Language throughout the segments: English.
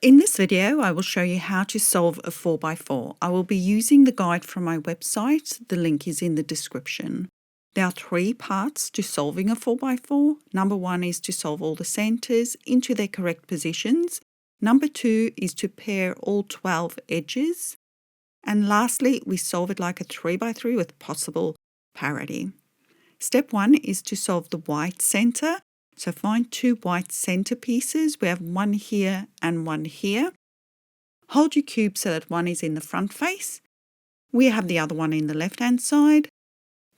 In this video, I will show you how to solve a 4x4. I will be using the guide from my website. The link is in the description. There are 3 parts to solving a 4x4. Number 1 is to solve all the centers into their correct positions. Number 2 is to pair all 12 edges. And lastly, we solve it like a 3x3 with possible parity. Step 1 is to solve the white center. So find 2 white center pieces. We have one here and one here. Hold your cube so that one is in the front face. We have the other one in the left-hand side.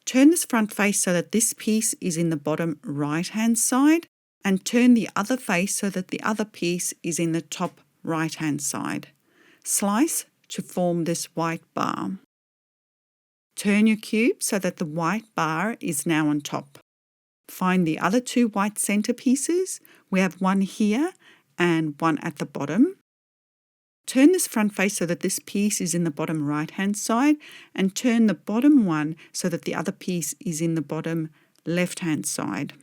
Turn this front face so that this piece is in the bottom right-hand side, and turn the other face so that the other piece is in the top right-hand side. Slice to form this white bar. Turn your cube so that the white bar is now on top. Find the other 2 white center pieces. We have one here and one at the bottom. Turn this front face so that this piece is in the bottom right-hand side, and turn the bottom one so that the other piece is in the bottom left-hand side.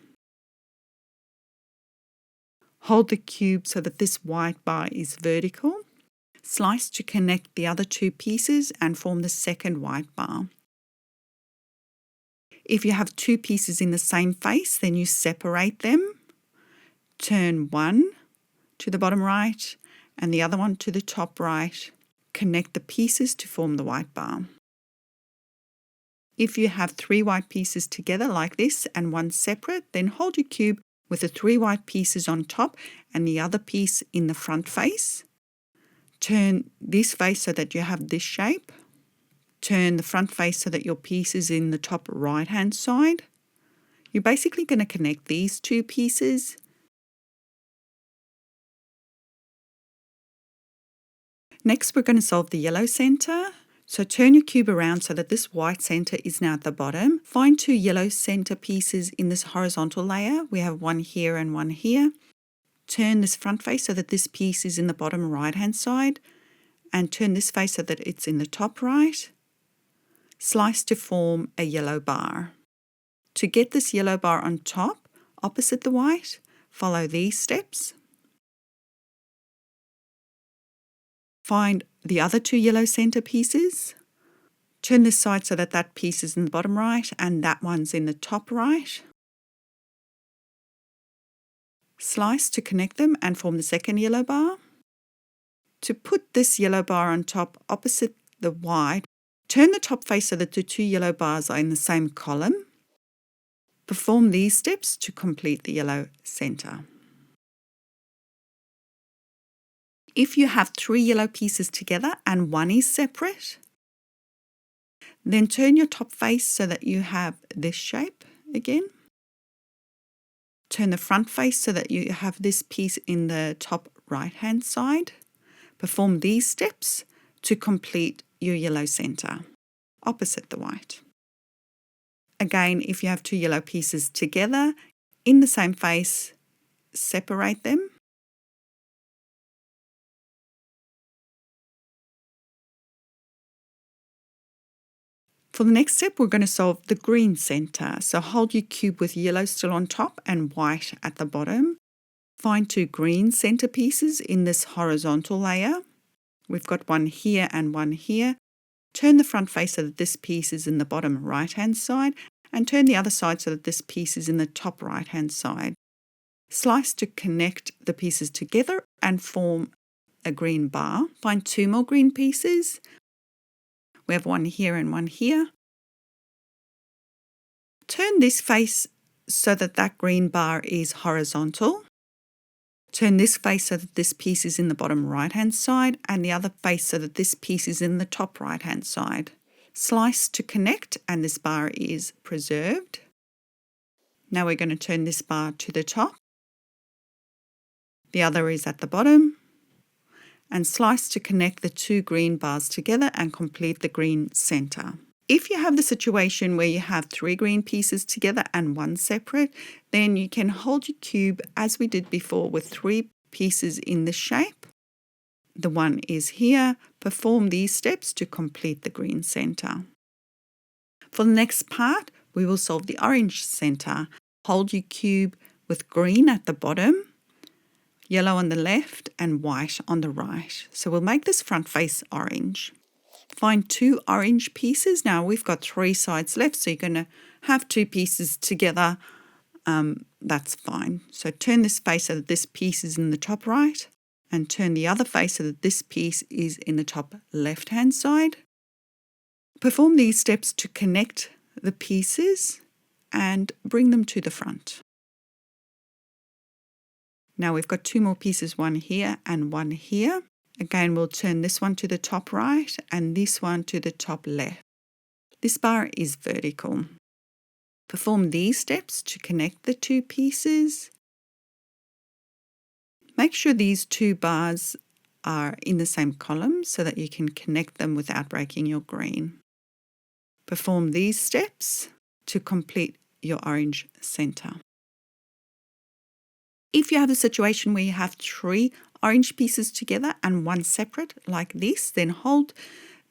Hold the cube so that this white bar is vertical. Slice to connect the other 2 pieces and form the second white bar. If you have 2 pieces in the same face, then you separate them. Turn one to the bottom right and the other one to the top right. Connect the pieces to form the white bar. If you have 3 white pieces together like this and one separate, then hold your cube with the 3 white pieces on top and the other piece in the front face. Turn this face so that you have this shape. Turn the front face so that your piece is in the top right-hand side. You're basically going to connect these 2 pieces. Next, we're going to solve the yellow center. So turn your cube around so that this white center is now at the bottom. Find 2 yellow center pieces in this horizontal layer. We have one here and one here. Turn this front face so that this piece is in the bottom right-hand side, and turn this face so that it's in the top right. Slice to form a yellow bar. To get this yellow bar on top, opposite the white, follow these steps. Find the other 2 yellow center pieces. Turn this side so that that piece is in the bottom right and that one's in the top right. Slice to connect them and form the second yellow bar. To put this yellow bar on top opposite the white, turn the top face so that the 2 yellow bars are in the same column. Perform these steps to complete the yellow center. If you have 3 yellow pieces together and one is separate, then turn your top face so that you have this shape again. Turn the front face so that you have this piece in the top right-hand side. Perform these steps to complete your yellow center, opposite the white. Again, if you have 2 yellow pieces together in the same face, separate them. For the next step, we're going to solve the green center. So hold your cube with yellow still on top and white at the bottom. Find 2 green center pieces in this horizontal layer. We've got one here and one here. Turn the front face so that this piece is in the bottom right-hand side, and turn the other side so that this piece is in the top right-hand side. Slice to connect the pieces together and form a green bar. Find 2 more green pieces. We have one here and one here. Turn this face so that that green bar is horizontal. Turn this face so that this piece is in the bottom right-hand side, and the other face so that this piece is in the top right-hand side. Slice to connect, and this bar is preserved. Now we're going to turn this bar to the top. The other is at the bottom. And slice to connect the 2 green bars together and complete the green center. If you have the situation where you have 3 green pieces together and one separate, then you can hold your cube as we did before with 3 pieces in this shape. The one is here. Perform these steps to complete the green center. For the next part, we will solve the orange center. Hold your cube with green at the bottom. yellow on the left and white on the right. So we'll make this front face orange. Find 2 orange pieces. Now we've got 3 sides left, so you're going to have 2 pieces together. That's fine. So turn this face so that this piece is in the top right, and turn the other face so that this piece is in the top left-hand side. Perform these steps to connect the pieces and bring them to the front. Now we've got 2 more pieces, one here and one here. Again, we'll turn this one to the top right and this one to the top left. This bar is vertical. Perform these steps to connect the 2 pieces. Make sure these 2 bars are in the same column so that you can connect them without breaking your green. Perform these steps to complete your orange center. If you have a situation where you have 3 orange pieces together and one separate like this, then hold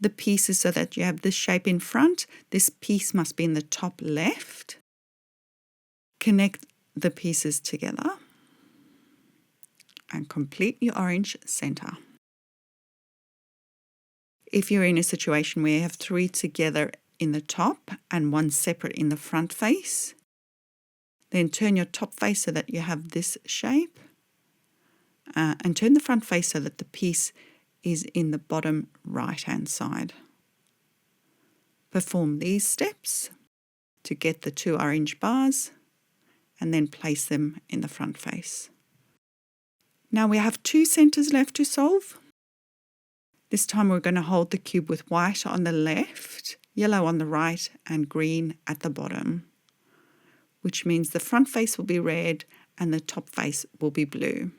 the pieces so that you have this shape in front. This piece must be in the top left. Connect the pieces together and complete your orange center. If you're in a situation where you have 3 together in the top and one separate in the front face, then turn your top face so that you have this shape, and turn the front face so that the piece is in the bottom right-hand side. Perform these steps to get the 2 orange bars and then place them in the front face. Now we have 2 centers left to solve. This time we're going to hold the cube with white on the left, yellow on the right and green at the bottom, which means the front face will be red and the top face will be blue.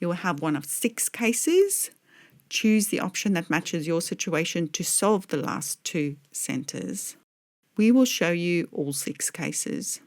You will have one of 6 cases. Choose the option that matches your situation to solve the last 2 centers. We will show you all 6 cases.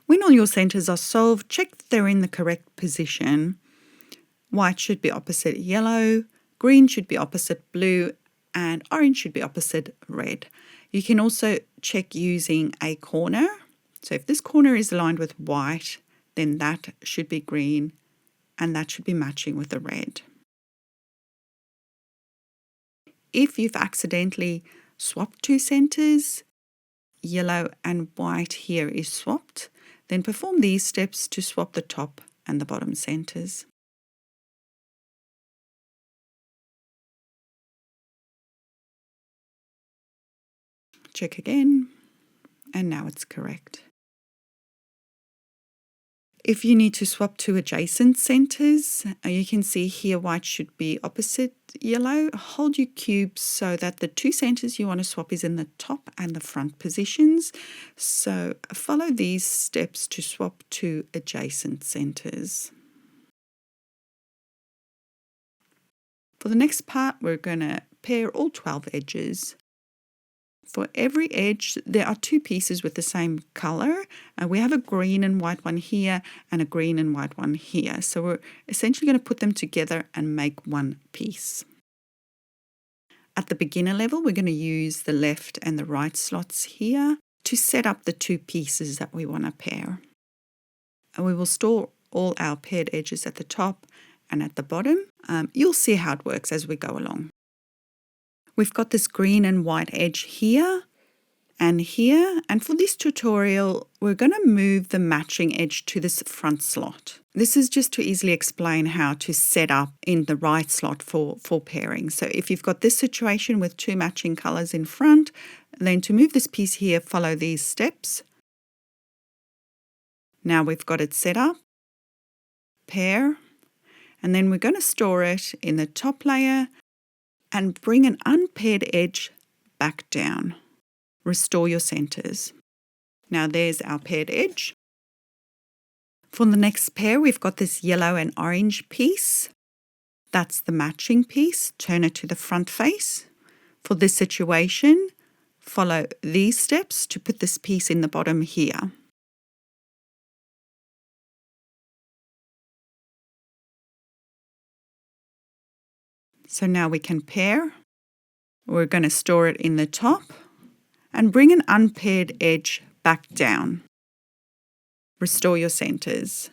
When all your centers are solved, check that they're in the correct position. White should be opposite yellow, green should be opposite blue, and orange should be opposite red. You can also check using a corner. So if this corner is aligned with white, then that should be green, and that should be matching with the red. If you've accidentally swapped 2 centers, yellow and white here is swapped, then perform these steps to swap the top and the bottom centers. Check again, and now it's correct. If you need to swap 2 adjacent centers, you can see here white should be opposite yellow. Hold your cube so that the 2 centers you want to swap is in the top and the front positions. So follow these steps to swap 2 adjacent centers. For the next part, we're going to pair all 12 edges. For every edge, there are two pieces with the same color. We have a green and white one here and a green and white one here. So we're essentially going to put them together and make one piece. At the beginner level, we're going to use the left and the right slots here to set up the two pieces that we want to pair. And we will store all our paired edges at the top and at the bottom. You'll see how it works as we go along. We've got this green and white edge here and here, and for this tutorial we're going to move the matching edge to this front slot. This is just to easily explain how to set up in the right slot for pairing. So if you've got this situation with two matching colors in front, then to move this piece here, follow these steps. Now we've got it set up, pair, and then we're going to store it in the top layer and bring an unpaired edge back down. Restore your centers. Now there's our paired edge. For the next pair, we've got this yellow and orange piece. That's the matching piece. Turn it to the front face. For this situation, follow these steps to put this piece in the bottom here. So now we can pair. We're going to store it in the top and bring an unpaired edge back down. Restore your centers.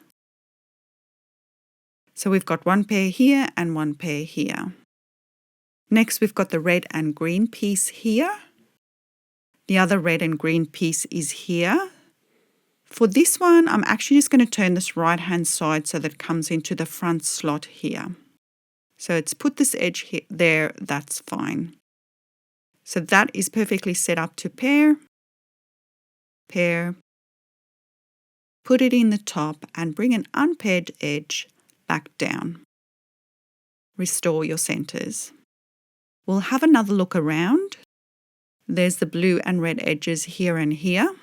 So we've got one pair here and one pair here. Next, we've got the red and green piece here. The other red and green piece is here. For this one, I'm actually just going to turn this right-hand side so that it comes into the front slot here. So it's put this edge here, there, that's fine. So that is perfectly set up to pair, pair, put it in the top and bring an unpaired edge back down. Restore your centers. We'll have another look around. There's the blue and red edges here and here.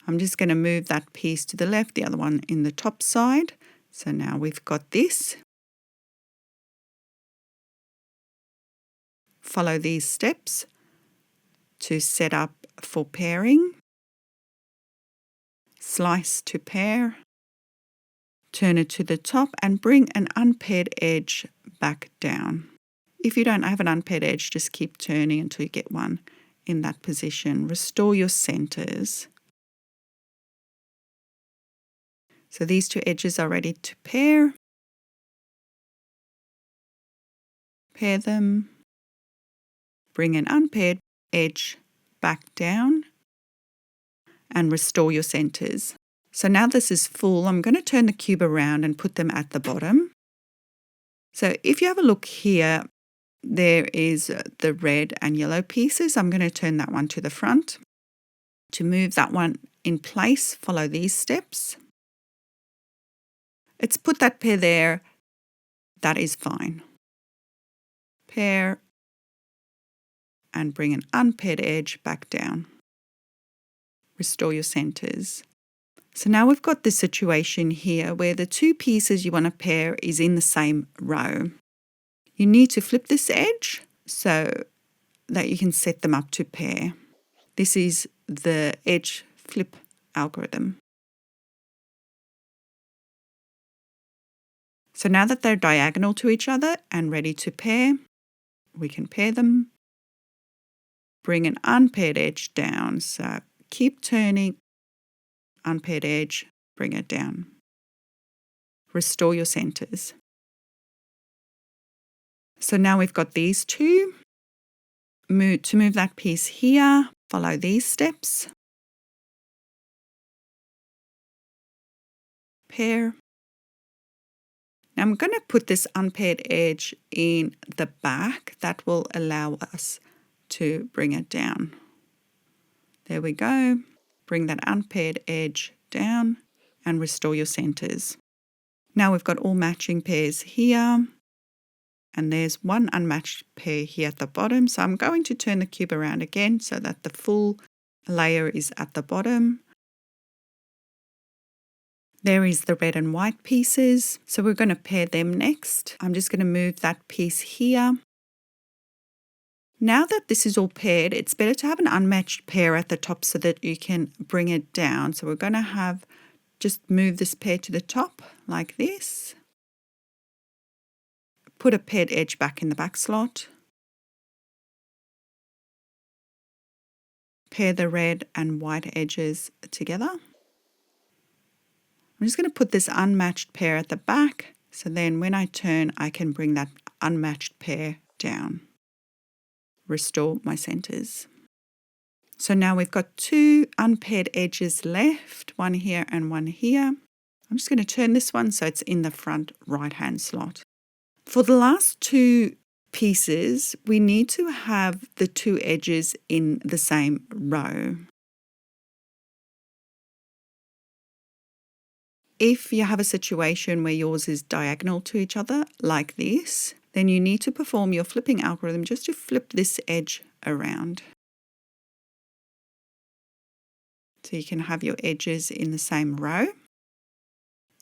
I'm just going to move that piece to the left, the other one in the top side. So now we've got this. Follow these steps to set up for pairing. Slice to pair. Turn it to the top and bring an unpaired edge back down. If you don't have an unpaired edge, just keep turning until you get one in that position. Restore your centers. So these two edges are ready to pair. Pair them. Bring an unpaired edge back down and restore your centers. So now this is full. I'm going to turn the cube around and put them at the bottom. So if you have a look here, there is the red and yellow pieces. I'm going to turn that one to the front. To move that one in place, follow these steps. It's put that pair there. That is fine. Pair and bring an unpaired edge back down. Restore your centers. So now we've got this situation here where the two pieces you want to pair is in the same row. You need to flip this edge so that you can set them up to pair. This is the edge flip algorithm. So now that they're diagonal to each other and ready to pair, we can pair them. Bring an unpaired edge down. So keep turning, unpaired edge, bring it down. Restore your centers. So now we've got these two. To move that piece here, follow these steps. Pair. Now I'm going to put this unpaired edge in the back. That will allow us to bring it down. There we go. Bring that unpaired edge down and restore your centers. Now we've got all matching pairs here. And there's one unmatched pair here at the bottom. So I'm going to turn the cube around again so that the full layer is at the bottom. There is the red and white pieces. So we're going to pair them next. I'm just going to move that piece here. Now that this is all paired, it's better to have an unmatched pair at the top so that you can bring it down. So we're going to have just move this pair to the top like this. Put a paired edge back in the back slot. Pair the red and white edges together. I'm just going to put this unmatched pair at the back, so then when I turn, I can bring that unmatched pair down. Restore my centers. So now we've got two unpaired edges left, one here and one here. I'm just going to turn this one so it's in the front right-hand slot. For the last two pieces, we need to have the two edges in the same row. If you have a situation where yours is diagonal to each other, like this, then you need to perform your flipping algorithm just to flip this edge around. So you can have your edges in the same row.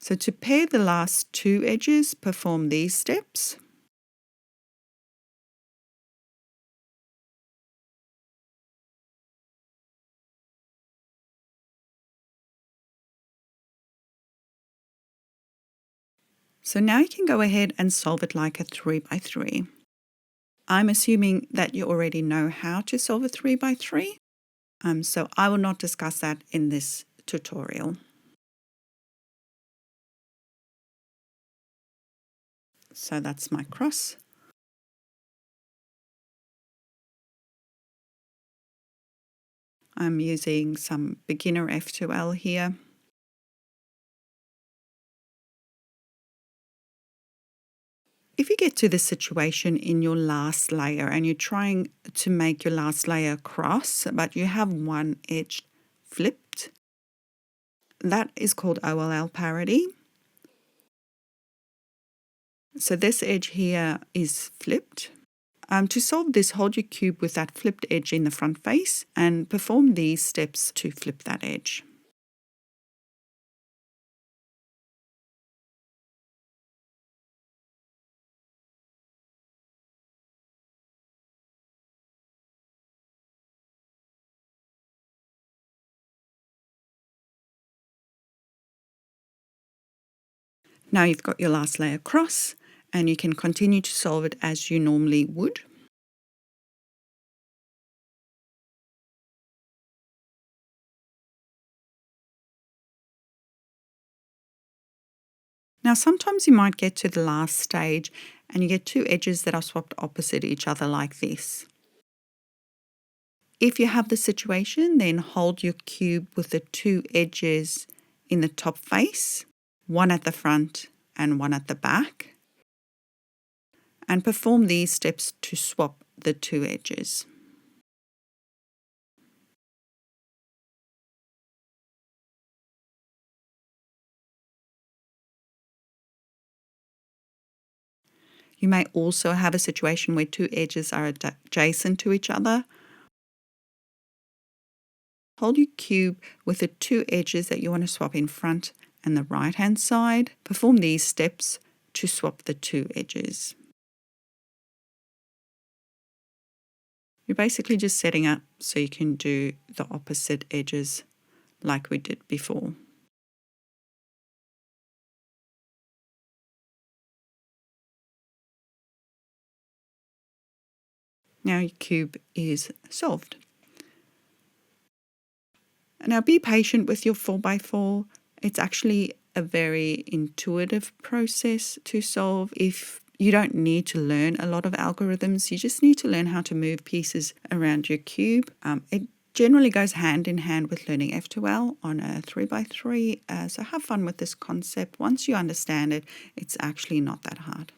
So to pair the last two edges, perform these steps. So now you can go ahead and solve it like a 3x3. I'm assuming that you already know how to solve a 3x3. So I will not discuss that in this tutorial. So that's my cross. I'm using some beginner F2L here. If you get to this situation in your last layer and you're trying to make your last layer cross, but you have one edge flipped, that is called OLL Parity. So this edge here is flipped. To solve this, hold your cube with that flipped edge in the front face and perform these steps to flip that edge. Now you've got your last layer cross, and you can continue to solve it as you normally would. Now sometimes you might get to the last stage and you get two edges that are swapped opposite each other like this. If you have the situation, then hold your cube with the two edges in the top face, one at the front and one at the back, and perform these steps to swap the two edges. You may also have a situation where two edges are adjacent to each other. Hold your cube with the two edges that you want to swap in front and the right-hand side. Perform these steps to swap the two edges. You're basically just setting up so you can do the opposite edges like we did before. Now your cube is solved. Now be patient with your 4x4. It's actually a very intuitive process to solve. If you don't need to learn a lot of algorithms, you just need to learn how to move pieces around your cube. It generally goes hand in hand with learning F2L on a 3x3. So have fun with this concept. Once you understand it, it's actually not that hard.